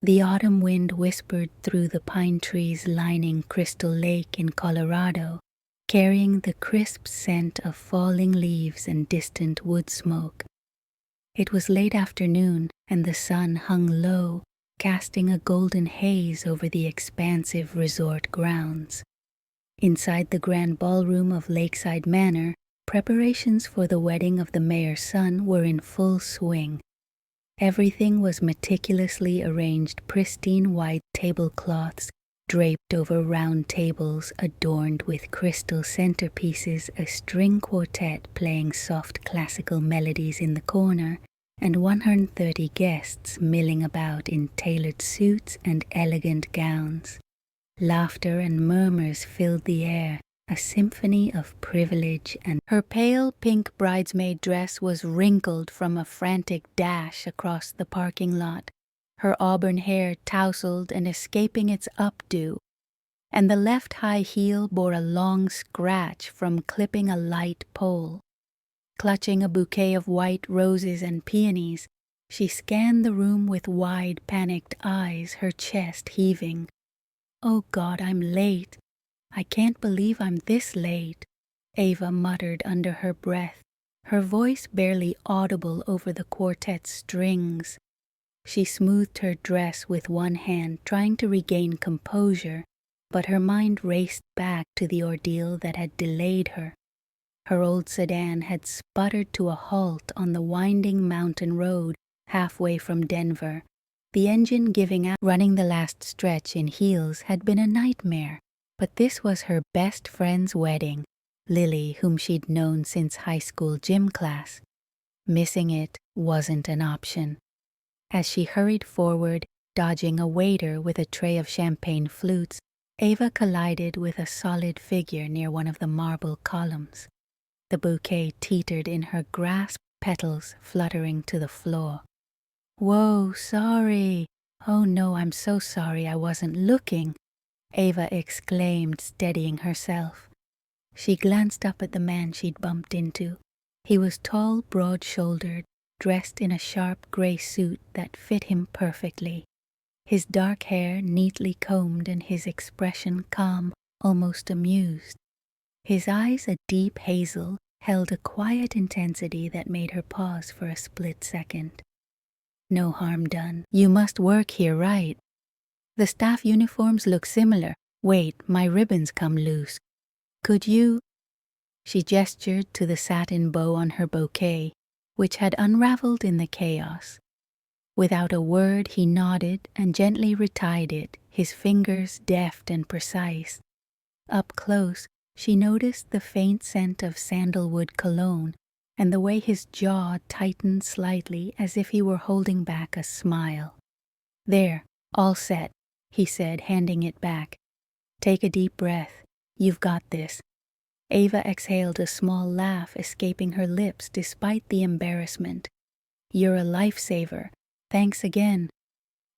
The autumn wind whispered through the pine trees lining Crystal Lake in Colorado, carrying the crisp scent of falling leaves and distant wood smoke. It was late afternoon, and the sun hung low, casting a golden haze over the expansive resort grounds. Inside the grand ballroom of Lakeside Manor, preparations for the wedding of the mayor's son were in full swing. Everything was meticulously arranged, pristine white tablecloths draped over round tables adorned with crystal centerpieces, a string quartet playing soft classical melodies in the corner, and 130 guests milling about in tailored suits and elegant gowns. Laughter and murmurs filled the air, a symphony of privilege, and her pale pink bridesmaid dress was wrinkled from a frantic dash across the parking lot, her auburn hair tousled and escaping its updo, and the left high heel bore a long scratch from clipping a light pole. Clutching a bouquet of white roses and peonies, she scanned the room with wide, panicked eyes, her chest heaving. "Oh God, I'm late. I can't believe I'm this late," Ava muttered under her breath, her voice barely audible over the quartet's strings. She smoothed her dress with one hand, trying to regain composure, but her mind raced back to the ordeal that had delayed her. Her old sedan had sputtered to a halt on the winding mountain road halfway from Denver. The engine giving out. Running the last stretch in heels had been a nightmare, but this was her best friend's wedding, Lily, whom she'd known since high school gym class. Missing it wasn't an option. As she hurried forward, dodging a waiter with a tray of champagne flutes, Ava collided with a solid figure near one of the marble columns. The bouquet teetered in her grasp, petals fluttering to the floor. "Whoa, sorry. Oh no, I'm so sorry, I wasn't looking," Ava exclaimed, steadying herself. She glanced up at the man she'd bumped into. He was tall, broad-shouldered, dressed in a sharp gray suit that fit him perfectly. His dark hair neatly combed and his expression calm, almost amused. His eyes, a deep hazel, held a quiet intensity that made her pause for a split second. "No harm done. You must work here, right? The staff uniforms look similar. Wait, my ribbons come loose. Could you—" She gestured to the satin bow on her bouquet, which had unraveled in the chaos. Without a word, he nodded and gently retied it, his fingers deft and precise. Up close, she noticed the faint scent of sandalwood cologne and the way his jaw tightened slightly as if he were holding back a smile. "There, all set," he said, handing it back. "Take a deep breath. You've got this." Ava exhaled a small laugh escaping her lips despite the embarrassment. "You're a lifesaver. Thanks again."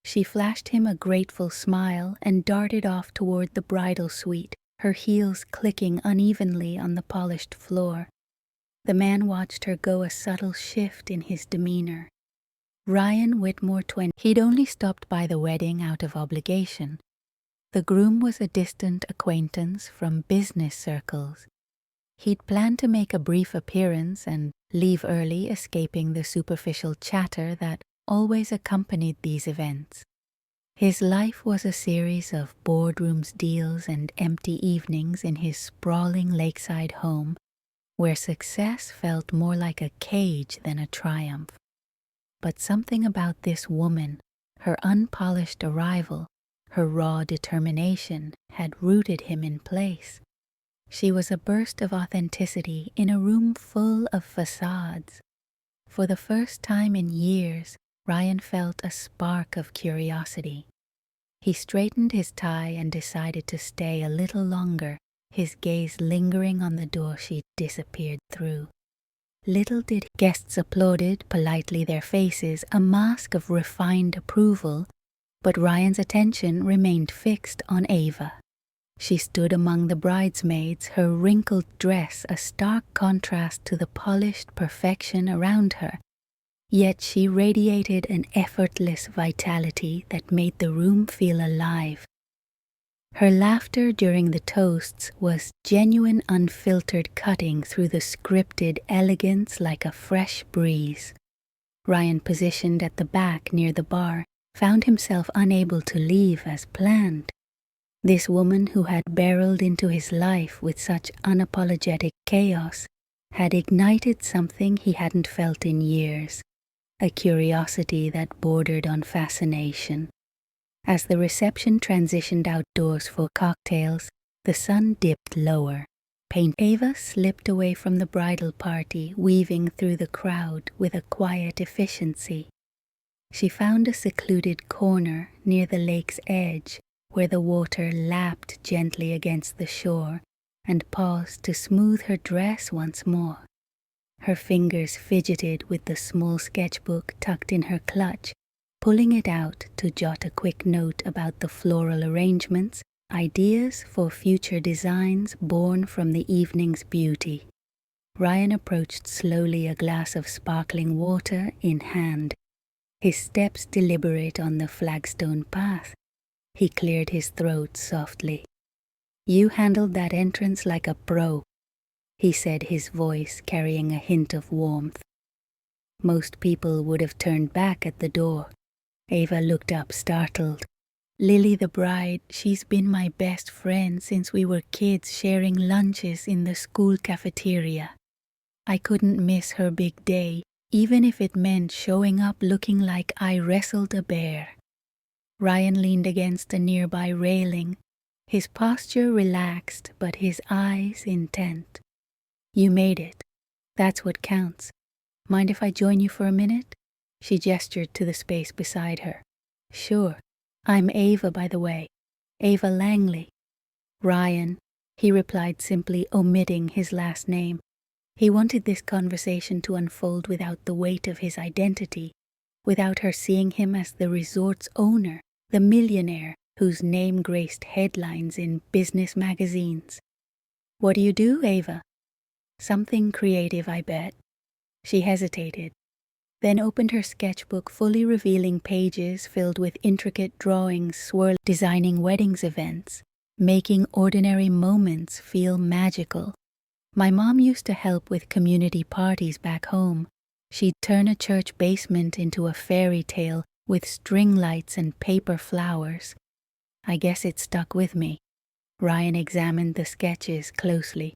She flashed him a grateful smile and darted off toward the bridal suite, her heels clicking unevenly on the polished floor. The man watched her go, a subtle shift in his demeanor. Ryan Whitmore, 20. He'd only stopped by the wedding out of obligation. The groom was a distant acquaintance from business circles. He'd planned to make a brief appearance and leave early, escaping the superficial chatter that always accompanied these events. His life was a series of boardrooms, deals, and empty evenings in his sprawling lakeside home, where success felt more like a cage than a triumph. But something about this woman, her unpolished arrival, her raw determination, had rooted him in place. She was a burst of authenticity in a room full of facades. For the first time in years, Ryan felt a spark of curiosity. He straightened his tie and decided to stay a little longer, his gaze lingering on the door she'd disappeared through. Little did guests applauded politely, their faces a mask of refined approval, but Ryan's attention remained fixed on Ava. She stood among the bridesmaids, her wrinkled dress a stark contrast to the polished perfection around her. yet she radiated an effortless vitality that made the room feel alive. Her laughter during the toasts was genuine unfiltered cutting through the scripted elegance like a fresh breeze. Ryan, positioned at the back near the bar, found himself unable to leave as planned. This woman who had barreled into his life with such unapologetic chaos had ignited something he hadn't felt in years, a curiosity that bordered on fascination. As the reception transitioned outdoors for cocktails, the sun dipped lower. Ava slipped away from the bridal party, weaving through the crowd with a quiet efficiency. She found a secluded corner near the lake's edge where the water lapped gently against the shore, and paused to smooth her dress once more. Her fingers fidgeted with the small sketchbook tucked in her clutch, pulling it out to jot a quick note about the floral arrangements, ideas for future designs born from the evening's beauty. Ryan approached slowly, a glass of sparkling water in hand, his steps deliberate on the flagstone path. He cleared his throat softly. "You handled that entrance like a pro," he said, his voice carrying a hint of warmth. Most people would have turned back at the door. Ava looked up, startled. "Lily the bride, she's been my best friend since we were kids sharing lunches in the school cafeteria. I couldn't miss her big day, even if it meant showing up looking like I wrestled a bear." Ryan leaned against a nearby railing, his posture relaxed but his eyes intent. "You made it. That's what counts. Mind if I join you for a minute?" She gestured to the space beside her. "Sure. I'm Ava, by the way. Ava Langley." "Ryan," he replied, simply omitting his last name. He wanted this conversation to unfold without the weight of his identity, without her seeing him as the resort's owner, the millionaire whose name graced headlines in business magazines. "What do you do, Ava?" "Something creative, I bet." She hesitated, then opened her sketchbook, fully revealing pages filled with intricate drawings designing weddings events, making ordinary moments feel magical. "My mom used to help with community parties back home. She'd turn a church basement into a fairy tale with string lights and paper flowers. I guess it stuck with me." Ryan examined the sketches closely,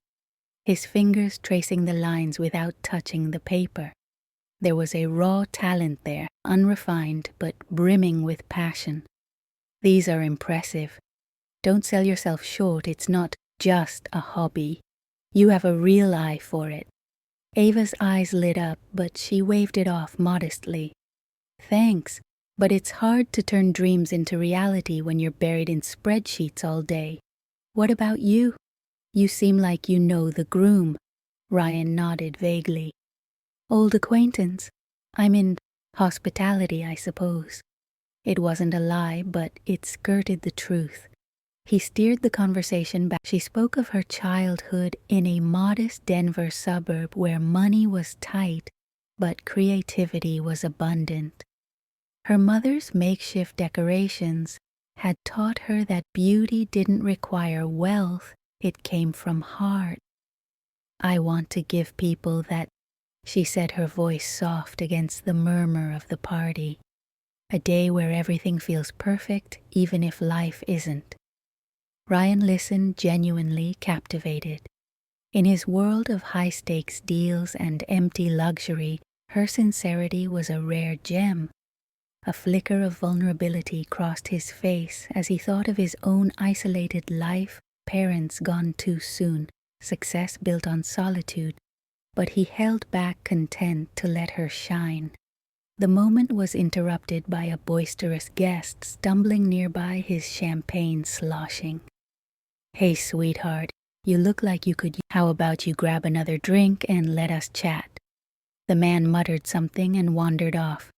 his fingers tracing the lines without touching the paper. There was a raw talent there, unrefined but brimming with passion. "These are impressive. Don't sell yourself short, it's not just a hobby. You have a real eye for it." Ava's eyes lit up, but she waved it off modestly. "Thanks, but it's hard to turn dreams into reality when you're buried in spreadsheets all day. What about you? You seem like you know the groom." Ryan nodded vaguely. "Old acquaintance. I'm in hospitality, I suppose." It wasn't a lie, but it skirted the truth. He steered the conversation back. She spoke of her childhood in a modest Denver suburb where money was tight, but creativity was abundant. Her mother's makeshift decorations had taught her that beauty didn't require wealth, it came from heart. "I want to give people that," she said, her voice soft against the murmur of the party. "A day where everything feels perfect, even if life isn't." Ryan listened, genuinely captivated. In his world of high-stakes deals and empty luxury, her sincerity was a rare gem. A flicker of vulnerability crossed his face as he thought of his own isolated life, parents gone too soon, success built on solitude, but he held back, content to let her shine. The moment was interrupted by a boisterous guest stumbling nearby, his champagne sloshing. "Hey, sweetheart, you look like you could. How about you grab another drink and let us chat?" The man muttered something and wandered off.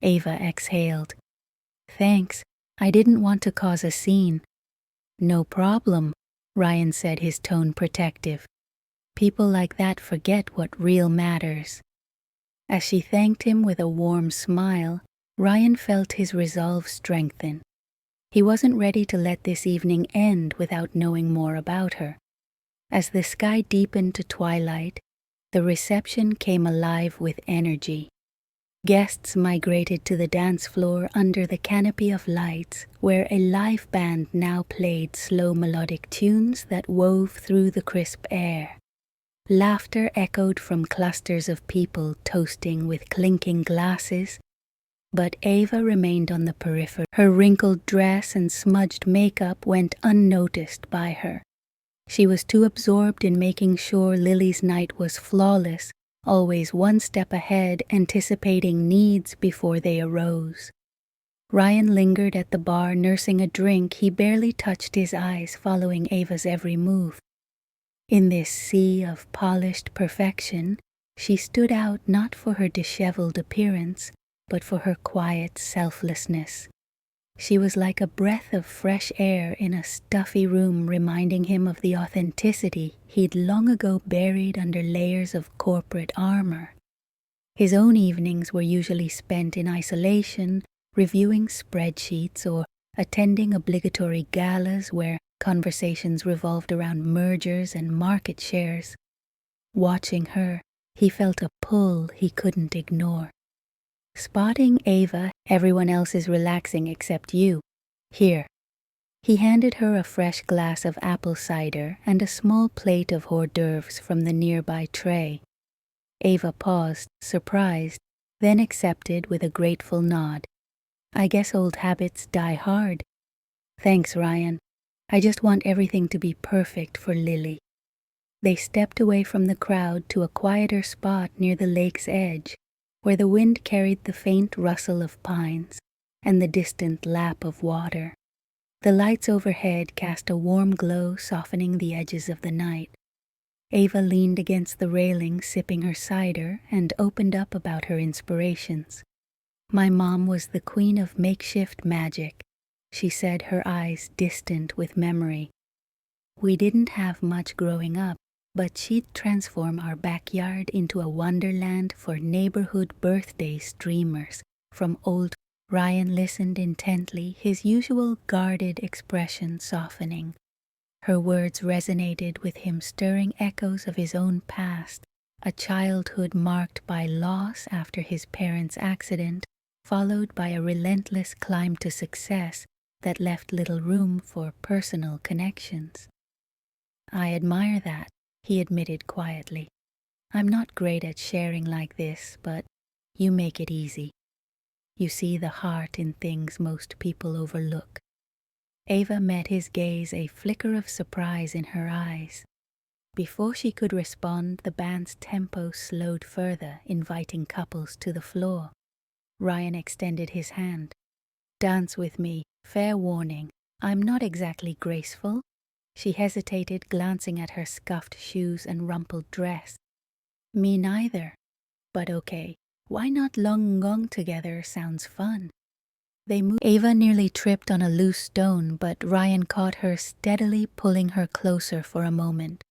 Ava exhaled. "Thanks, I didn't want to cause a scene." "No problem," Ryan said, his tone protective. "People like that forget what real matters." As she thanked him with a warm smile, Ryan felt his resolve strengthen. He wasn't ready to let this evening end without knowing more about her. As the sky deepened to twilight, the reception came alive with energy. Guests migrated to the dance floor under the canopy of lights, where a live band now played slow melodic tunes that wove through the crisp air. Laughter echoed from clusters of people toasting with clinking glasses, but Ava remained on the periphery. Her wrinkled dress and smudged makeup went unnoticed by her. She was too absorbed in making sure Lily's night was flawless, always one step ahead, anticipating needs before they arose. Ryan lingered at the bar nursing a drink he barely touched his eyes following Ava's every move. In this sea of polished perfection, she stood out not for her disheveled appearance, but for her quiet selflessness. She was like a breath of fresh air in a stuffy room, reminding him of the authenticity he'd long ago buried under layers of corporate armor. His own evenings were usually spent in isolation, reviewing spreadsheets or attending obligatory galas where conversations revolved around mergers and market shares. Watching her, he felt a pull he couldn't ignore. Spotting Ava, everyone else is relaxing except you. Here. He handed her a fresh glass of apple cider and a small plate of hors d'oeuvres from the nearby tray. Ava paused, surprised, then accepted with a grateful nod. I guess old habits die hard. Thanks, Ryan. I just want everything to be perfect for Lily. They stepped away from the crowd to a quieter spot near the lake's edge, where the wind carried the faint rustle of pines and the distant lap of water. The lights overhead cast a warm glow, softening the edges of the night. Ava leaned against the railing, sipping her cider, and opened up about her inspirations. My mom was the queen of makeshift magic, she said, her eyes distant with memory. We didn't have much growing up, but she'd transform our backyard into a wonderland for neighborhood birthday streamers from old. Ryan listened intently, his usual guarded expression softening. Her words resonated with him, stirring echoes of his own past, a childhood marked by loss after his parents' accident, followed by a relentless climb to success that left little room for personal connections. I admire that, he admitted quietly. I'm not great at sharing like this, but you make it easy. You see the heart in things most people overlook. Ava met his gaze, a flicker of surprise in her eyes. Before she could respond, the band's tempo slowed further, inviting couples to the floor. Ryan extended his hand. Dance with me, fair warning. I'm not exactly graceful. She hesitated, glancing at her scuffed shoes and rumpled dress. Me neither. But okay, why not long gong together sounds fun. They moved. Ava nearly tripped on a loose stone, but Ryan caught her, steadily pulling her closer for a moment.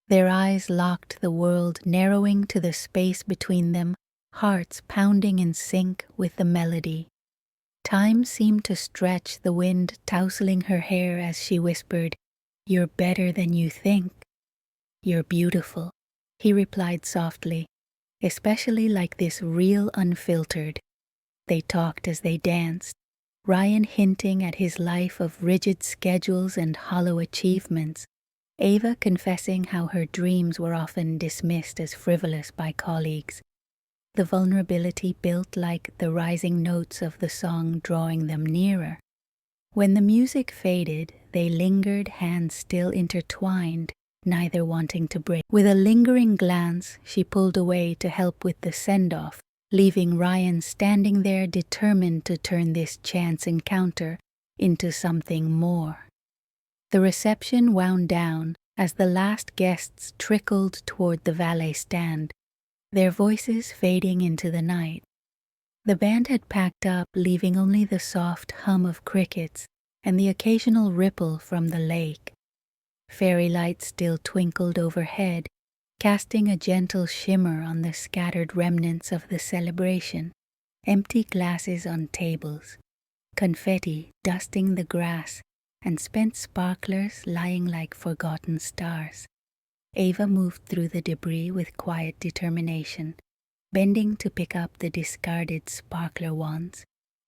Their eyes locked, the world narrowing to the space between them, hearts pounding in sync with the melody. Time seemed to stretch, the wind tousling her hair as she whispered, "You're better than you think." "You're beautiful," he replied softly, "especially like this, real unfiltered." They talked as they danced, Ryan hinting at his life of rigid schedules and hollow achievements, Ava confessing how her dreams were often dismissed as frivolous by colleagues. The vulnerability built like the rising notes of the song, drawing them nearer. When the music faded, they lingered, hands still intertwined, neither wanting to break. With a lingering glance, she pulled away to help with the send-off, leaving Ryan standing there, determined to turn this chance encounter into something more. The reception wound down as the last guests trickled toward the valet stand, their voices fading into the night. The band had packed up, leaving only the soft hum of crickets and the occasional ripple from the lake. Fairy lights still twinkled overhead, casting a gentle shimmer on the scattered remnants of the celebration. Empty glasses on tables, confetti dusting the grass, and spent sparklers lying like forgotten stars. Ava moved through the debris with quiet determination, bending to pick up the discarded sparkler wands.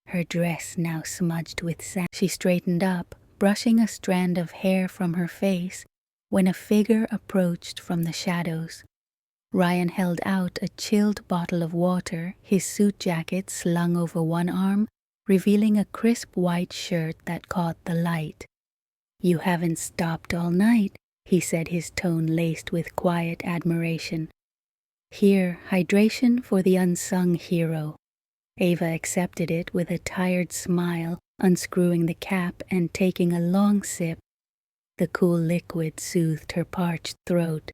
Her dress now smudged with sand. She straightened up, brushing a strand of hair from her face, when a figure approached from the shadows. Ryan held out a chilled bottle of water, his suit jacket slung over one arm, revealing a crisp white shirt that caught the light. "You haven't stopped all night," he said, his tone laced with quiet admiration. "Here, hydration for the unsung hero." Ava accepted it with a tired smile, unscrewing the cap and taking a long sip. The cool liquid soothed her parched throat.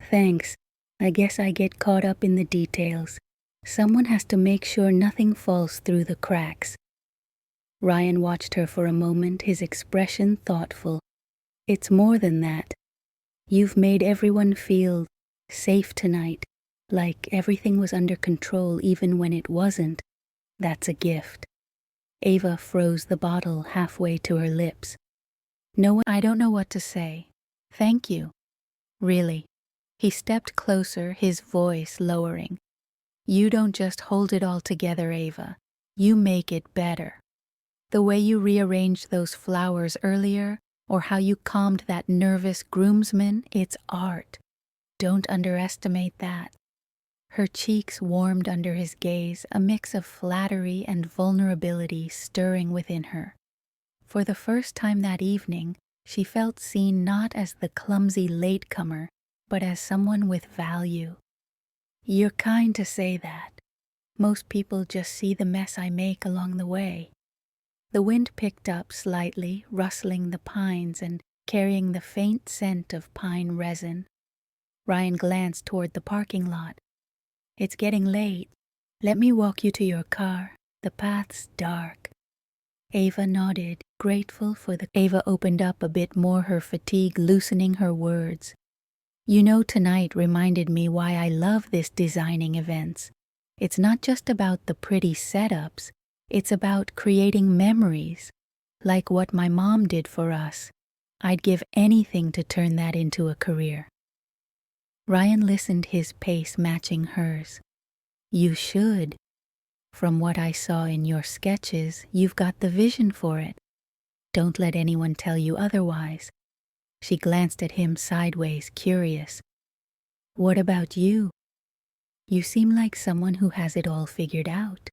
"Thanks. I guess I get caught up in the details. Someone has to make sure nothing falls through the cracks." Ryan watched her for a moment, his expression thoughtful. "It's more than that. You've made everyone feel safe tonight, like everything was under control even when it wasn't. That's a gift." Ava froze the bottle halfway to her lips. "No, I don't know what to say. Thank you. Really." He stepped closer, his voice lowering. "You don't just hold it all together, Ava. You make it better. The way you rearranged those flowers earlier, or how you calmed that nervous groomsman, it's art. Don't underestimate that." Her cheeks warmed under his gaze, a mix of flattery and vulnerability stirring within her. For the first time that evening, she felt seen not as the clumsy latecomer, but as someone with value. "You're kind to say that. Most people just see the mess I make along the way." The wind picked up slightly, rustling the pines and carrying the faint scent of pine resin. Ryan glanced toward the parking lot. "It's getting late. Let me walk you to your car. The path's dark." Ava nodded, grateful for the... Ava opened up a bit more, her fatigue loosening her words. "You know, tonight reminded me why I love this designing events. It's not just about the pretty setups, it's about creating memories, like what my mom did for us. I'd give anything to turn that into a career." Ryan listened, his pace matching hers. "You should. From what I saw in your sketches, you've got the vision for it. Don't let anyone tell you otherwise." She glanced at him sideways, curious. "What about you? You seem like someone who has it all figured out."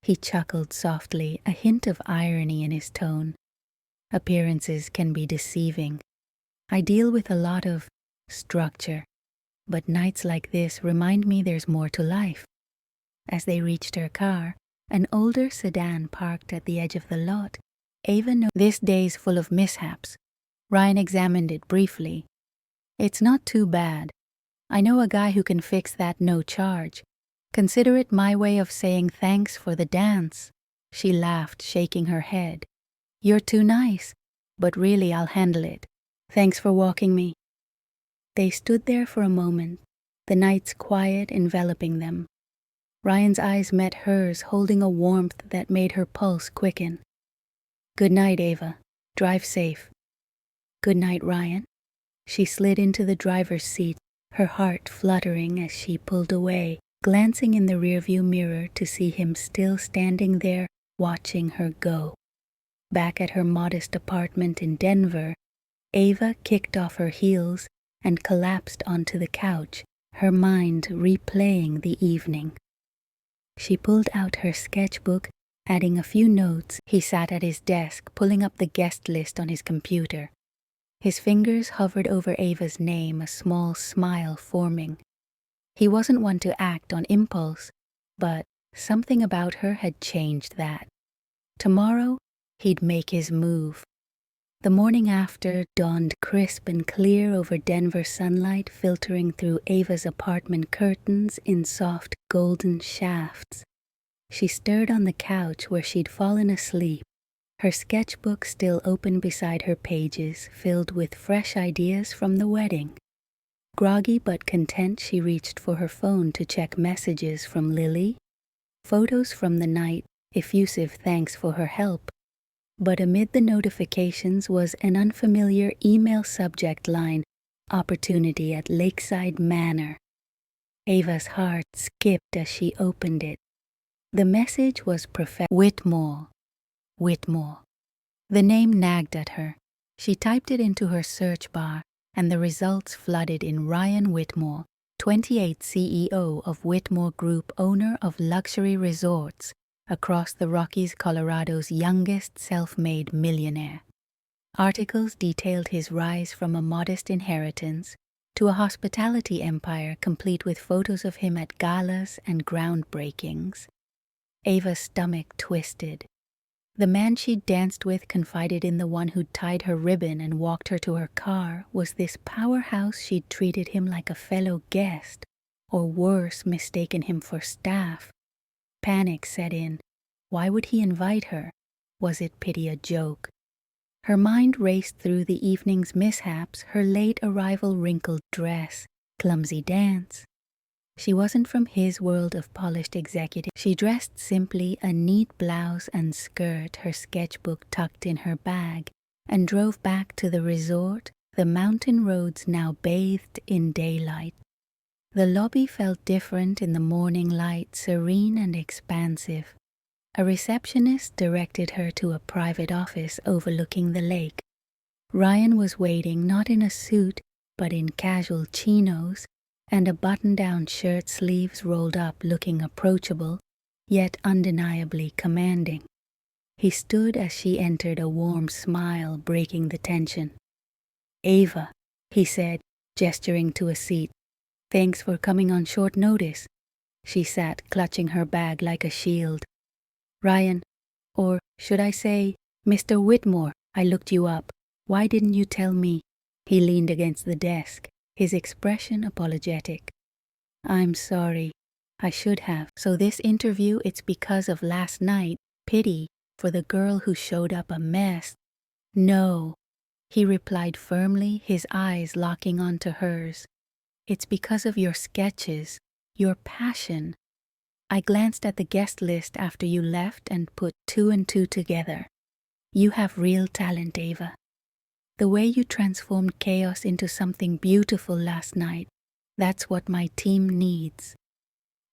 He chuckled softly, a hint of irony in his tone. "Appearances can be deceiving. I deal with a lot of structure, but nights like this remind me there's more to life." As they reached her car, an older sedan parked at the edge of the lot. Ava knew this day's full of mishaps. Ryan examined it briefly. "It's not too bad. I know a guy who can fix that, no charge. Consider it my way of saying thanks for the dance." She laughed, shaking her head. "You're too nice, but really I'll handle it. Thanks for walking me." They stood there for a moment, the night's quiet enveloping them. Ryan's eyes met hers, holding a warmth that made her pulse quicken. "Good night, Ava. Drive safe." "Good night, Ryan." She slid into the driver's seat, her heart fluttering as she pulled away, glancing in the rearview mirror to see him still standing there, watching her go. Back at her modest apartment in Denver, Ava kicked off her heels and collapsed onto the couch, her mind replaying the evening. She pulled out her sketchbook, adding a few notes. He sat at his desk, pulling up the guest list on his computer. His fingers hovered over Ava's name, a small smile forming. He wasn't one to act on impulse, but something about her had changed that. Tomorrow, he'd make his move. The morning after dawned crisp and clear over Denver sunlight filtering through Ava's apartment curtains in soft golden shafts. She stirred on the couch where she'd fallen asleep, her sketchbook still open beside her pages, filled with fresh ideas from the wedding. Groggy but content, she reached for her phone to check messages from Lily, photos from the night, effusive thanks for her help. But amid the notifications was an unfamiliar email subject line, "Opportunity at Lakeside Manor." Ava's heart skipped as she opened it. The message was Professor Whitmore. Whitmore. The name nagged at her. She typed it into her search bar, and the results flooded in. Ryan Whitmore, 28, CEO of Whitmore Group, owner of luxury resorts across the Rockies, Colorado's youngest self-made millionaire. Articles detailed his rise from a modest inheritance to a hospitality empire, complete with photos of him at galas and groundbreakings. Ava's stomach twisted. The man she'd danced with, confided in the one who'd tied her ribbon and walked her to her car, was this powerhouse she'd treated him like a fellow guest, or worse, mistaken him for staff. Panic set in. Why would he invite her? Was it pity, a joke? Her mind raced through the evening's mishaps, her late arrival, wrinkled dress, clumsy dance. She wasn't from his world of polished executive. She dressed simply, a neat blouse and skirt, her sketchbook tucked in her bag, and drove back to the resort, the mountain roads now bathed in daylight. The lobby felt different in the morning light, serene and expansive. A receptionist directed her to a private office overlooking the lake. Ryan was waiting, not in a suit, but in casual chinos and a button-down shirt, sleeves rolled up, looking approachable, yet undeniably commanding. He stood as she entered, a warm smile breaking the tension. "Ava," he said, gesturing to a seat. "Thanks for coming on short notice." She sat, clutching her bag like a shield. "Ryan, or should I say, Mr. Whitmore, I looked you up. Why didn't you tell me?" He leaned against the desk, his expression apologetic. "I'm sorry. I should have. So this interview, it's because of last night. Pity for the girl who showed up a mess." "No," he replied firmly, his eyes locking onto hers. "It's because of your sketches, your passion. I glanced at the guest list after you left and put two and two together. You have real talent, Ava. The way you transformed chaos into something beautiful last night, that's what my team needs."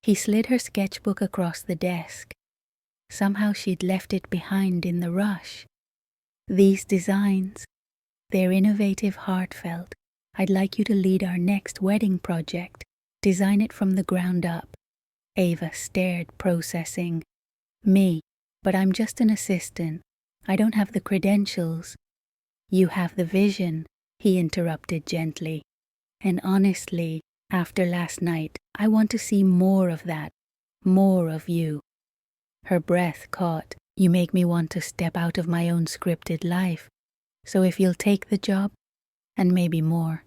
He slid her sketchbook across the desk. Somehow she'd left it behind in the rush. "These designs, they're innovative, heartfelt. I'd like you to lead our next wedding project, design it from the ground up." Ava stared, processing. "Me, but I'm just an assistant. I don't have the credentials." "You have the vision," he interrupted gently. "And honestly, after last night, I want to see more of that, more of you." Her breath caught. "You make me want to step out of my own scripted life. So if you'll take the job, and maybe more,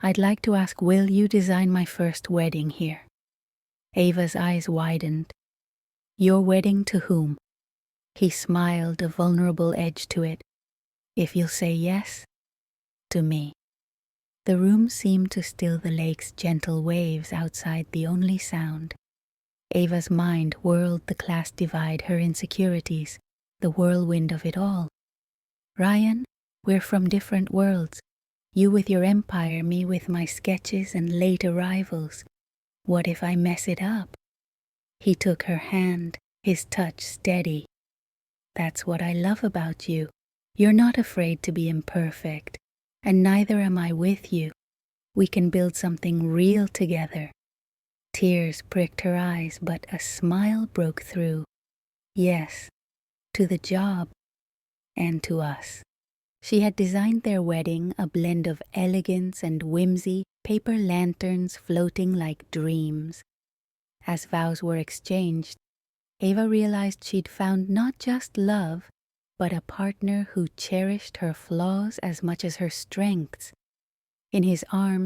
I'd like to ask, will you design my first wedding here?" Ava's eyes widened. "Your wedding to whom?" He smiled, a vulnerable edge to it. "If you'll say yes, to me." The room seemed to still, the lake's gentle waves outside the only sound. Ava's mind whirled, the class divide, her insecurities, the whirlwind of it all. "Ryan, we're from different worlds. You with your empire, me with my sketches and late arrivals. What if I mess it up?" He took her hand, his touch steady. "That's what I love about you. You're not afraid to be imperfect, and neither am I with you. We can build something real together." Tears pricked her eyes, but a smile broke through. "Yes, to the job, and to us." She had designed their wedding, a blend of elegance and whimsy, paper lanterns floating like dreams. As vows were exchanged, Ava realized she'd found not just love, but a partner who cherished her flaws as much as her strengths. In his arms,